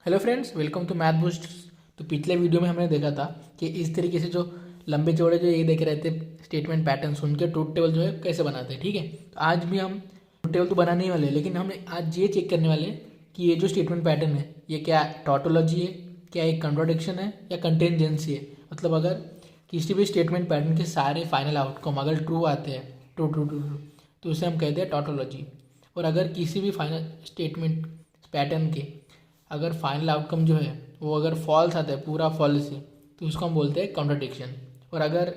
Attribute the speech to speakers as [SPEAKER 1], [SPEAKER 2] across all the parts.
[SPEAKER 1] Hello friends, welcome to math boost. तो पिछले video में हमने देखा था कि इस तरीके से जो लंबे चौड़े जो ये देख रहे थे स्टेटमेंट पैटर्न्स, उनके ट्रूथ टेबल जो है कैसे बनाते हैं। ठीक है, तो आज भी हम ट्रूथ टेबल तो बनाने ही वाले हैं, लेकिन हमने आज ये चेक करने वाले हैं कि ये जो स्टेटमेंट पैटर्न है ये क्या टॉटोलॉजी है, क्या एक कंट्राडिक्शन है या कंटिजेंसी है। मतलब अगर किसी भी स्टेटमेंट पैटर्न के सारे फाइनल आउटकम अगर ट्रू आते हैं, ट्रू ट्रू ट्रू ट्रू, तो उसे हम कहते हैं टॉटोलॉजी। और अगर किसी भी फाइनल स्टेटमेंट पैटर्न के अगर फाइनल आउटकम जो है वो अगर फॉल्स आता है, पूरा फॉल्स है, तो उसको हम बोलते हैं कॉन्ट्रडिक्शन। और अगर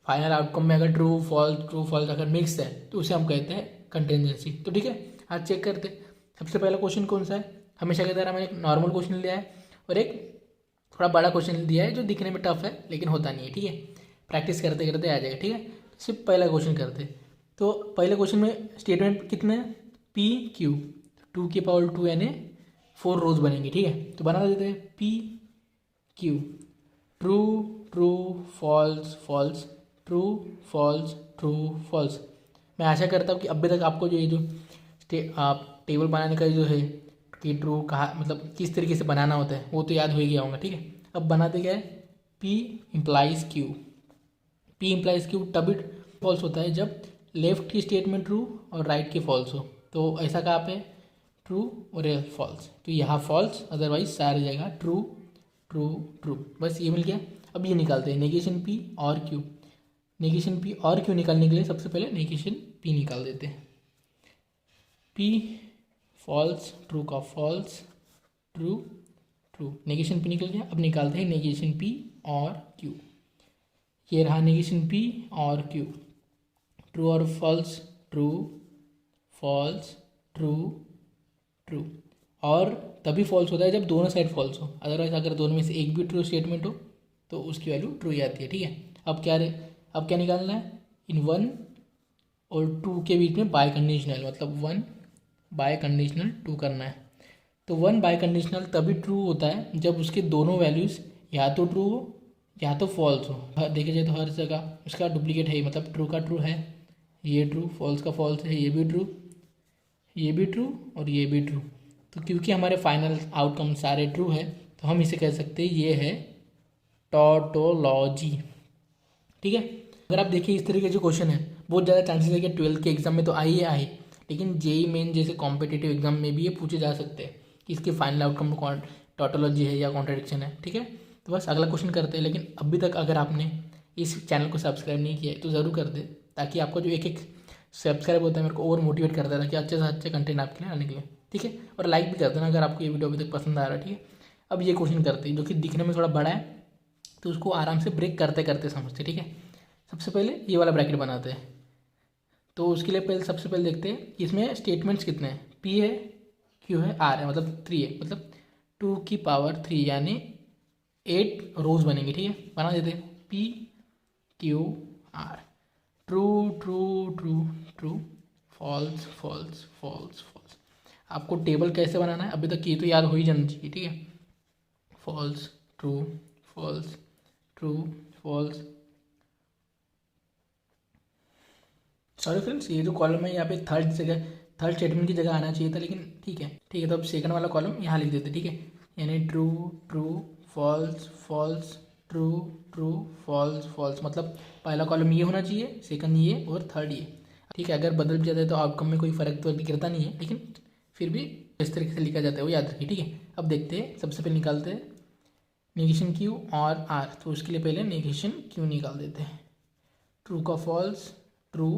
[SPEAKER 1] फाइनल आउटकम में अगर ट्रू फॉल्स अगर मिक्स है तो उसे हम कहते हैं कंटिजेंसी। तो ठीक है, आज चेक करते हैं। सबसे पहला क्वेश्चन कौन सा है। हमेशा की तरह मैंने एक नॉर्मल क्वेश्चन लिया है और एक थोड़ा बड़ा क्वेश्चन दिया है जो दिखने में टफ है लेकिन होता नहीं है। ठीक है, प्रैक्टिस करते करते आ जाएगा। ठीक है, सिर्फ पहला क्वेश्चन करते हैं। तो पहले क्वेश्चन में स्टेटमेंट कितने हैं, पी क्यू, 2 यानी 4 रोज बनेंगी। ठीक है, तो बना देते हैं P Q, true true false false, true false true false. मैं आशा करता हूँ कि अभी तक आपको जो ये जो आप टेबल बनाने का जो है कि ट्रू कहा मतलब किस तरीके से बनाना होता है वो तो याद हो ही गया होगा। ठीक है, अब बनाते क्या है, P implies Q. P implies Q तभी फॉल्स होता है जब लेफ्ट की स्टेटमेंट ट्रू और राइट की फॉल्स हो। तो ऐसा कहाँ पे, ट्रू और फॉल्स, तो यहाँ फॉल्स, अदरवाइज सारी जगह ट्रू ट्रू ट्रू। बस ये मिल गया। अब ये निकालते हैं नेगेशन पी और क्यू। नेगेशन पी और क्यू निकालने के लिए सबसे पहले नेगेशन पी निकाल देते हैं। पी फॉल्स, ट्रू का false, true true, negation P निकल गया। अब निकालते हैं नेगेशन पी और क्यू। ये रहा नेगेशन पी और क्यू, ट्रू और false, true false true true. और तभी फॉल्स होता है जब दोनों साइड फॉल्स हो, अदरवाइज अगर दोनों में से एक भी ट्रू स्टेटमेंट हो तो उसकी वैल्यू ट्रू ही आती है। ठीक है, अब क्या निकालना है, इन 1 और 2 के बीच में बाय कंडीशनल, मतलब 1 बाय कंडीशनल 2 करना है। तो 1 बाय कंडीशनल तभी ट्रू होता है जब उसके दोनों वैल्यूज़ या तो ट्रू हो या तो फॉल्स हो। देखे जाए तो हर जगह उसका डुप्लीकेट है, मतलब ट्रू का ट्रू है, ये ट्रू, फॉल्स का फॉल्स है, ये भी ट्रू, ये भी ट्रू और ये भी ट्रू। तो क्योंकि हमारे फाइनल आउटकम सारे ट्रू है तो हम इसे कह सकते हैं ये है टॉटोलॉजी। ठीक है, अगर आप देखिए इस तरीके के जो क्वेश्चन है बहुत ज़्यादा चांसेस है कि 12th के एग्जाम में तो आई ही आई, लेकिन जेई मेन जैसे कॉम्पिटिटिव एग्जाम में भी ये पूछे जा सकते हैं कि इसके फाइनल आउटकम कौन टॉटोलॉजी है या कॉन्ट्रडिक्शन है। ठीक है, तो बस अगला क्वेश्चन करते हैं। लेकिन अभी तक अगर आपने इस चैनल को सब्सक्राइब नहीं किया है तो ज़रूर कर दे, ताकि आपका जो एक एक सब्सक्राइब होता है मेरे को और मोटिवेट करता है कि अच्छे से अच्छे कंटेंट आपके लिए आने के लिए। ठीक है, और लाइक भी कर देना अगर आपको ये वीडियो अभी तक पसंद आ रहा है। ठीक है, अब ये क्वेश्चन करते हैं जो कि दिखने में थोड़ा बड़ा है, तो उसको आराम से ब्रेक करते करते समझते। ठीक है, सबसे पहले ये वाला ब्रैकेट बनाते हैं। तो उसके लिए पहले सबसे पहले देखते हैं इसमें स्टेटमेंट्स कितने हैं, पी है, क्यू है, आर है, मतलब 3 है, मतलब 2 की पावर 3 यानी 8 रोज बनेंगे। ठीक है, बना देते हैं P Q R, true true true true, false false false false. आपको टेबल कैसे बनाना है अभी तक ये तो याद हो ही जाना चाहिए। ठीक है, false true false true false. Sorry friends, ये जो कॉलम है यहाँ पे थर्ड स्टेटमेंट की जगह आना चाहिए था, लेकिन ठीक है। ठीक है, तो अब सेकंड वाला कॉलम यहाँ लिख देते। ठीक है, यानी true true false false true true false false, मतलब पहला कॉलम ये होना चाहिए, सेकंड ये और थर्ड ये। ठीक है, अगर बदल भी जाता है तो आउटकम में कोई फ़र्क तो अभी गिरता नहीं है, लेकिन फिर भी इस तरीके से लिखा जाता है वो याद रखिए। ठीक है, अब देखते हैं, सबसे पहले निकालते हैं नेगेशन क्यू और आर। तो उसके लिए पहले नेगेशन क्यू निकाल देते हैं। ट्रू का false, true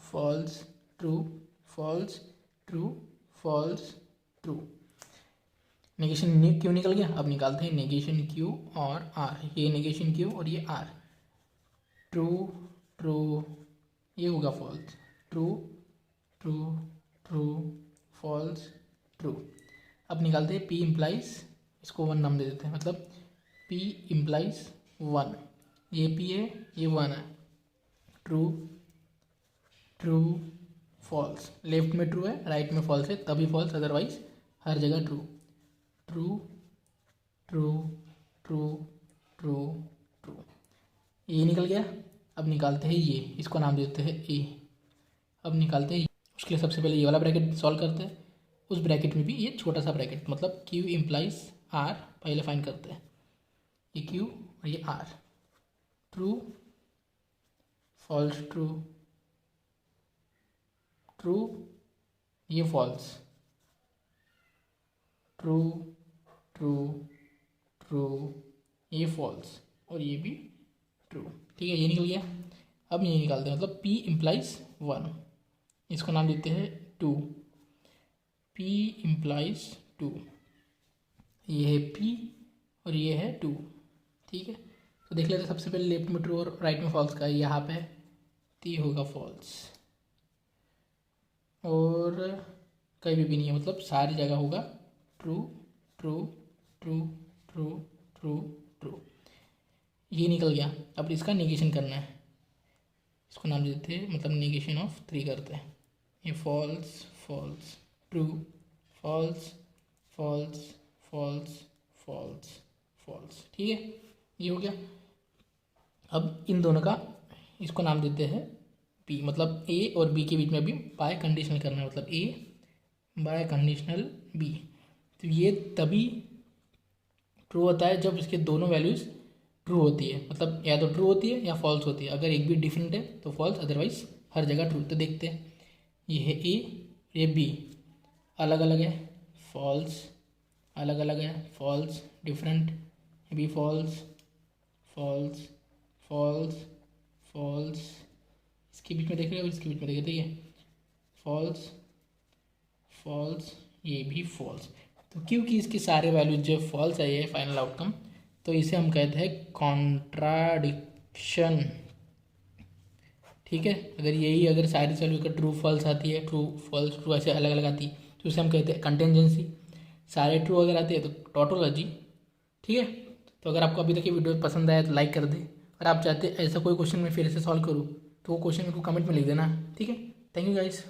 [SPEAKER 1] false true false true false true. Negation Q निकल गया। अब निकालते हैं नेगेशन क्यू और आर। ये नेगेशन क्यू और ये आर, ट्रू ट्रू, ये होगा false, true true true false true. अब निकालते हैं पी इम्प्लाइज, इसको 1 नाम दे देते हैं, मतलब पी इम्प्लाइज 1, ये पी है ये 1 है, ट्रू ट्रू फॉल्स, लेफ्ट में ट्रू है राइट में फॉल्स है तभी फॉल्स, अदरवाइज हर जगह true, true true true true true. ये निकल गया। अब निकालते हैं ये, इसको नाम देते हैं ए। अब निकालते हैं, उसके लिए सबसे पहले ये वाला ब्रैकेट सॉल्व करते हैं। उस ब्रैकेट में भी ये छोटा सा ब्रैकेट, मतलब क्यू इम्प्लाइज आर पहले फाइंड करते हैं, ये क्यू और ये R. True false, true true, ये फॉल्स, ट्रू ट्रू ट्रू, ये फॉल्स और ये भी ट्रू। ठीक है, ये निकल गया। अब ये निकालते हैं, मतलब P इम्प्लाइज 1, इसको नाम देते हैं 2, P इम्प्लाइज 2, ये है P और ये है 2। ठीक है, तो देख लेते हैं सबसे पहले लेफ्ट में ट्रू और राइट में फॉल्स का, यहाँ पे तो ये होगा फॉल्स, और कहीं भी नहीं है, मतलब सारी जगह होगा true true true true true true. ये निकल गया। अब इसका नेगेशन करना है, इसको नाम देते हैं, मतलब नेगेशन ऑफ 3 करते हैं। ये false false true, false false false false false. ठीक है, ये हो गया। अब इन दोनों का इसको नाम देते हैं बी, मतलब ए और बी के बीच में भी बाय कंडीशनल करना है, मतलब ए बाय कंडीशनल बी। तो ये तभी ट्रू होता है जब इसके दोनों वैल्यूज़ ट्रू होती है, मतलब या तो ट्रू होती है या फॉल्स होती है। अगर एक भी डिफरेंट है तो फॉल्स, अदरवाइज हर जगह ट्रू। तो देखते हैं, ये है ए, ये बी, अलग अलग है फॉल्स, अलग अलग है फॉल्स, डिफरेंट, ये भी फॉल्स फॉल्स फॉल्स फॉल्स, इसके बीच में देख रहे हो, इसके बीच में देख रहे हैं फॉल्स फॉल्स, ये भी फॉल्स। तो क्योंकि इसके सारे वैल्यूज जो फॉल्स है ये फाइनल आउटकम, तो इसे हम कहते हैं कॉन्ट्राडिक्शन। ठीक है, अगर यही अगर सारी वैल्यू का ट्रू फॉल्स आती है, ट्रू फॉल्स ट्रू ऐसे अलग अलग आती है, तो इसे हम कहते हैं कंटिजेंसी। सारे ट्रू अगर आते हैं तो टोटोलॉजी। ठीक है, तो अगर आपको अभी तक ये वीडियो पसंद आया तो लाइक कर दे, और आप चाहते ऐसा कोई क्वेश्चन मैं फिर से सॉल्व करूँ तो वो क्वेश्चन को कमेंट में लिख देना। ठीक है, थैंक यू गाइस।